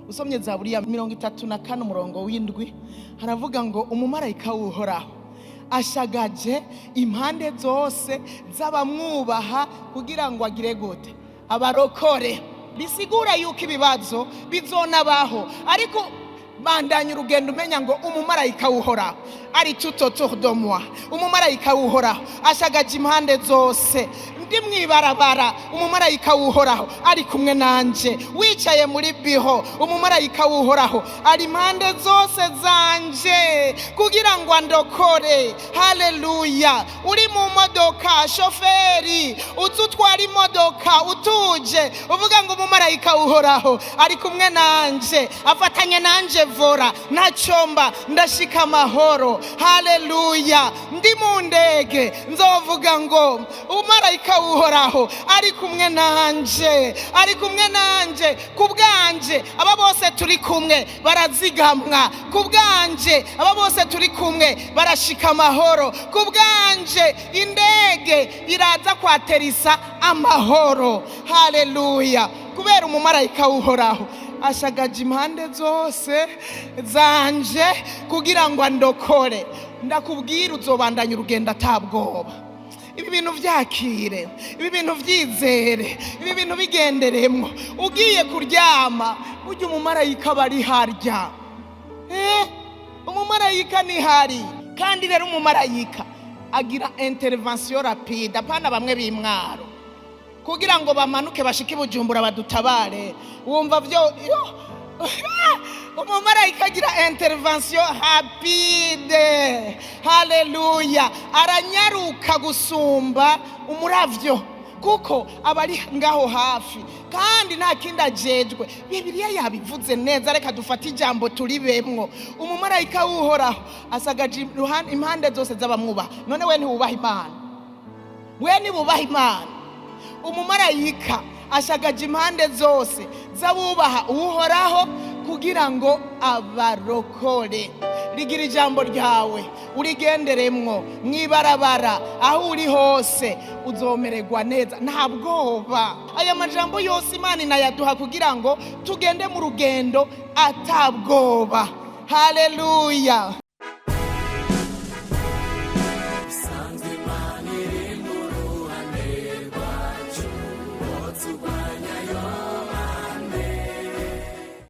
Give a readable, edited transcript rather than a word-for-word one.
usomye Zaburi ya 34 umurongo w'indwi haravuga ngo umumarayika w'Uhoraho ashagaje impande zose z'abamwubaha kugira ngo agire gute abarokore. Bisigura yuko ibibazo bizonabaho, ariko bandanya urugendo umenya ngo umumarayika w'Uhoraho ari tout autour de moi. Umumarayika w'Uhoraho ashagaje impande zose, ndi mwibarabara umumarayika w'Uhoraho ari kumwe nanje, wicaye muri biho umumarayika w'Uhoraho ari impande zose zanje kugira ngo andokore. Haleluya! Uri mu modoka, shoferi ututwara imodoka utuje uvuga ngo umumarayika w'Uhoraho ari kumwe nanje, afatanye nanje vora ntacomba ndashika amahoro. Haleluya! Ndi mu ndege nzovuga ngo umumarayika w'Uhoraho ari kumwe nanje, ari kumwe nanje. Kubwanje aba bose turi kumwe barazigamwa, kubwanje aba bose turi kumwe barashika amahoro, kubwanje indege iraza kwaterisa amahoro. Haleluya! Kubera umumarayika w'Uhoraho ashagaje impande zose zanje kugira ngo andokore. Ndakubwira uzobandanya urugendo atabwoba. Ibi bintu vyakire, ibi bintu vyizere, ibi bintu bigenderemwo. Ugiye kuryama burya umumarayika bari harya. Umumarayika ni hari. Kandi rero umumarayika agira intervention rapide, apana bamwe b'imwaro kugira ngo bamanuke bashike Bujumbura badutabare. Wumva vyo umumarayika agira intervention rapide. Haleluya! Aranyaruka gusumba umuravyo kuko abari ngaho hafi, kandi nta kindi ajejwe. Bibiliya yabivuze neza, reka dufate ijambo turibemwo. Umumarayika w'Uhoraho asagaje impande zose z'abamwubaha. None we ntiwubaha Imana? We ntiwubaha Imana? Umumarayika ashagaje impande zose z'abubaha Uhoraho kugira ngo abarokore. Rigira ijambo ryawe urigenderemwo mwibarabara, aho uri hose uzomererwa neza, nta bwoba. Aya majambo yose Imana inayaduha kugira ngo tugende mu rugendo atabwoba. Haleluya!